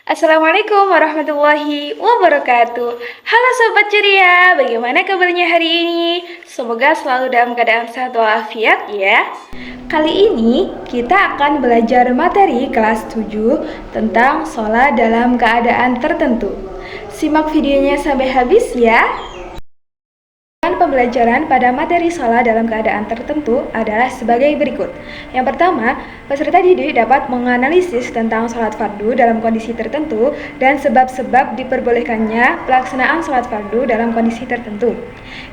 Assalamualaikum warahmatullahi wabarakatuh. Halo Sobat Ceria, bagaimana kabarnya hari ini? Semoga selalu dalam keadaan sehat walafiat ya. Kali ini kita akan belajar materi kelas 7 tentang sholat dalam keadaan tertentu. Simak videonya sampai habis ya. Pembelajaran pada materi sholat dalam keadaan tertentu adalah sebagai berikut. Yang pertama, peserta didik dapat menganalisis tentang sholat fardu dalam kondisi tertentu dan sebab-sebab diperbolehkannya pelaksanaan sholat fardu dalam kondisi tertentu.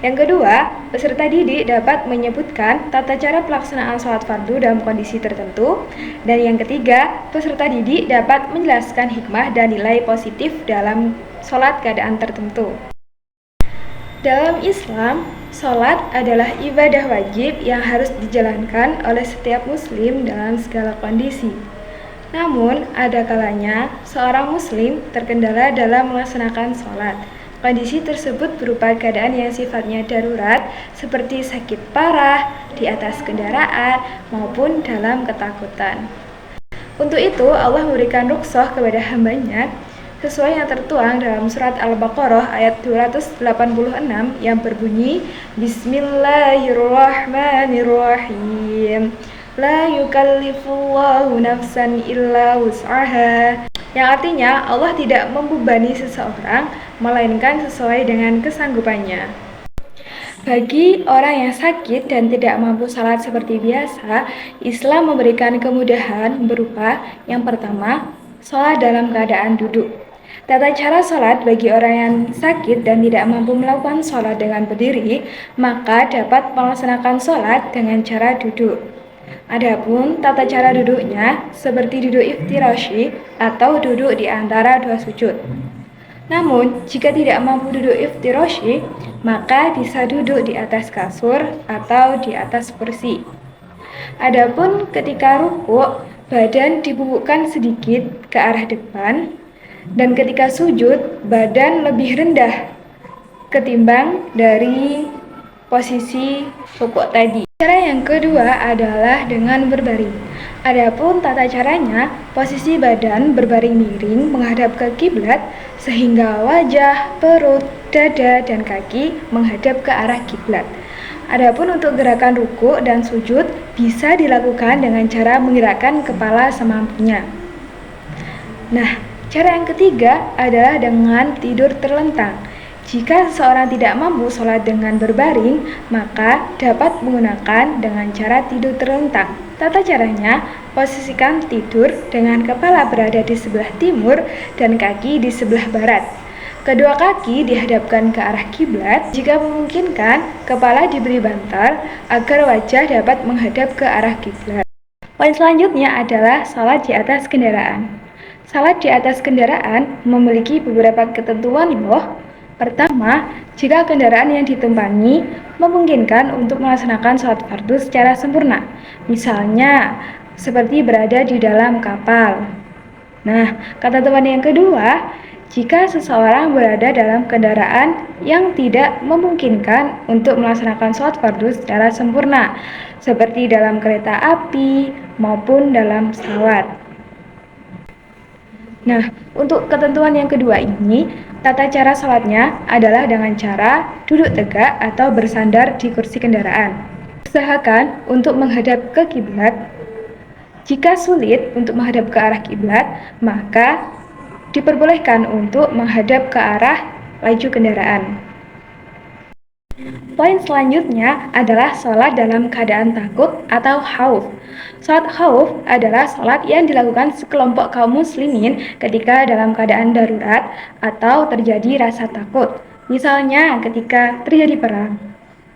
Yang kedua, peserta didik dapat menyebutkan tata cara pelaksanaan sholat fardu dalam kondisi tertentu. Dan yang ketiga, peserta didik dapat menjelaskan hikmah dan nilai positif dalam sholat keadaan tertentu. Dalam Islam, sholat adalah ibadah wajib yang harus dijalankan oleh setiap muslim dalam segala kondisi. Namun, ada kalanya seorang muslim terkendala dalam melaksanakan sholat. Kondisi tersebut berupa keadaan yang sifatnya darurat, seperti sakit parah, di atas kendaraan, maupun dalam ketakutan. Untuk itu, Allah memberikan rukhsah kepada hambanya sesuai yang tertuang dalam surat Al-Baqarah ayat 286 yang berbunyi Bismillahirrahmanirrahim La yukallifullahu nafsan illa wus'aha, yang artinya Allah tidak membebani seseorang melainkan sesuai dengan kesanggupannya. Bagi orang yang sakit dan tidak mampu salat seperti biasa, Islam memberikan kemudahan berupa yang pertama, salat dalam keadaan duduk. Tata cara sholat bagi orang yang sakit dan tidak mampu melakukan sholat dengan berdiri, maka dapat melaksanakan sholat dengan cara duduk. Adapun tata cara duduknya seperti duduk iftirashi atau duduk di antara dua sujud. Namun, jika tidak mampu duduk iftirashi, maka bisa duduk di atas kasur atau di atas kursi. Adapun ketika rukuk, badan dibungkukkan sedikit ke arah depan, dan ketika sujud, badan lebih rendah ketimbang dari posisi rukuk tadi. Cara yang kedua adalah dengan berbaring. Adapun tata caranya, posisi badan berbaring miring menghadap ke kiblat sehingga wajah, perut, dada, dan kaki menghadap ke arah kiblat. Adapun untuk gerakan rukuk dan sujud bisa dilakukan dengan cara menggerakkan kepala semampunya. Nah, cara yang ketiga adalah dengan tidur terlentang. Jika seseorang tidak mampu sholat dengan berbaring, maka dapat menggunakan dengan cara tidur terlentang. Tata caranya, posisikan tidur dengan kepala berada di sebelah timur dan kaki di sebelah barat. Kedua kaki dihadapkan ke arah kiblat. Jika memungkinkan, kepala diberi bantal agar wajah dapat menghadap ke arah kiblat. Poin selanjutnya adalah sholat di atas kendaraan. Salat di atas kendaraan memiliki beberapa ketentuan loh. Pertama, jika kendaraan yang ditumpangi memungkinkan untuk melaksanakan salat fardu secara sempurna, misalnya seperti berada di dalam kapal. Nah, ketentuan yang kedua, jika seseorang berada dalam kendaraan yang tidak memungkinkan untuk melaksanakan salat fardu secara sempurna, seperti dalam kereta api maupun dalam pesawat. Nah, untuk ketentuan yang kedua ini, tata cara sholatnya adalah dengan cara duduk tegak atau bersandar di kursi kendaraan. Usahakan untuk menghadap ke kiblat. Jika sulit untuk menghadap ke arah kiblat, maka diperbolehkan untuk menghadap ke arah laju kendaraan. Poin selanjutnya adalah sholat dalam keadaan takut atau khauf. Sholat khauf adalah sholat yang dilakukan sekelompok kaum muslimin ketika dalam keadaan darurat atau terjadi rasa takut. Misalnya ketika terjadi perang.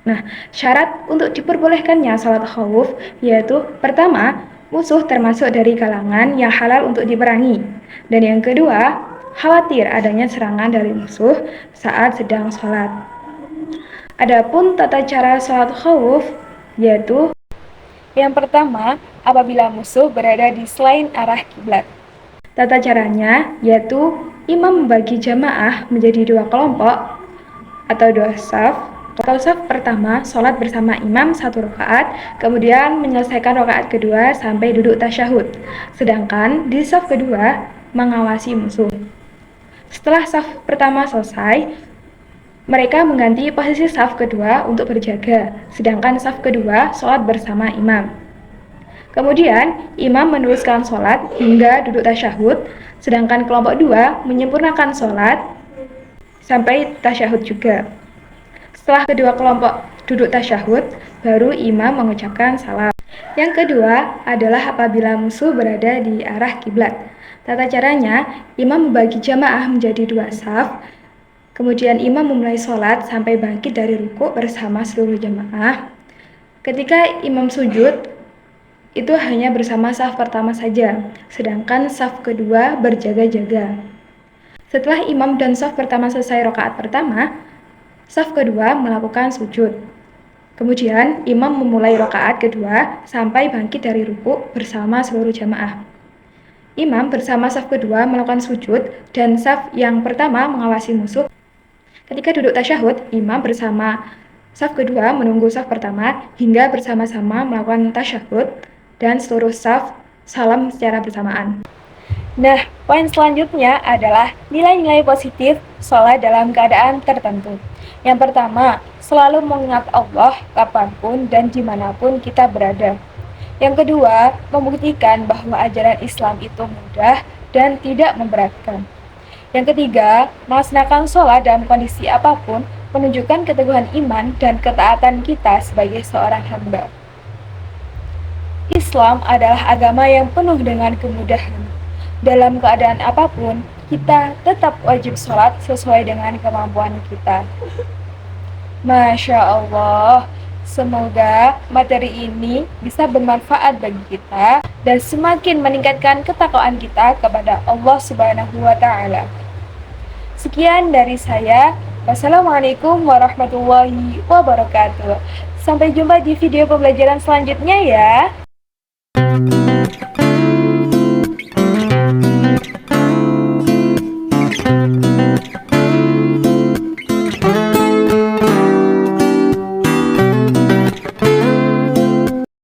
Nah, syarat untuk diperbolehkannya sholat khauf yaitu pertama, musuh termasuk dari kalangan yang halal untuk diperangi. Dan yang kedua, khawatir adanya serangan dari musuh saat sedang sholat. Adapun tata cara sholat khauf yaitu yang pertama, apabila musuh berada di selain arah kiblat. Tata caranya yaitu imam membagi jamaah menjadi dua kelompok atau dua shaf. Kalau shaf pertama sholat bersama imam 1 rakaat, kemudian menyelesaikan rakaat kedua sampai duduk tasyahud. Sedangkan di shaf kedua, mengawasi musuh. Setelah saf pertama selesai, mereka mengganti posisi saf kedua untuk berjaga, sedangkan saf kedua sholat bersama imam. Kemudian, imam meneruskan sholat hingga duduk tasyahud, sedangkan kelompok 2 menyempurnakan sholat sampai tasyahud juga. Setelah kedua kelompok duduk tasyahud, baru imam mengucapkan salam. Yang kedua adalah apabila musuh berada di arah kiblat. Tata caranya, imam membagi jamaah menjadi 2 saf, kemudian imam memulai sholat sampai bangkit dari rukuk bersama seluruh jamaah. Ketika imam sujud, itu hanya bersama saf pertama saja, sedangkan saf kedua berjaga-jaga. Setelah imam dan saf pertama selesai rakaat pertama, saf kedua melakukan sujud. Kemudian imam memulai rakaat kedua sampai bangkit dari rukuk bersama seluruh jamaah. Imam bersama saf kedua melakukan sujud dan saf yang pertama mengawasi musuh. Ketika duduk tasyahud, imam bersama saf kedua menunggu saf pertama hingga bersama-sama melakukan tasyahud dan seluruh saf salam secara bersamaan. Nah, poin selanjutnya adalah nilai-nilai positif sholat dalam keadaan tertentu. Yang pertama, selalu mengingat Allah kapanpun dan dimanapun kita berada. Yang kedua, membuktikan bahwa ajaran Islam itu mudah dan tidak memberatkan. Yang ketiga, melaksanakan sholat dalam kondisi apapun menunjukkan keteguhan iman dan ketaatan kita sebagai seorang hamba. Islam adalah agama yang penuh dengan kemudahan. Dalam keadaan apapun, kita tetap wajib sholat sesuai dengan kemampuan kita. Masya Allah, semoga materi ini bisa bermanfaat bagi kita dan semakin meningkatkan ketakwaan kita kepada Allah Subhanahu wa Ta'ala. Sekian dari saya. Wassalamualaikum warahmatullahi wabarakatuh. Sampai jumpa di video pembelajaran selanjutnya ya.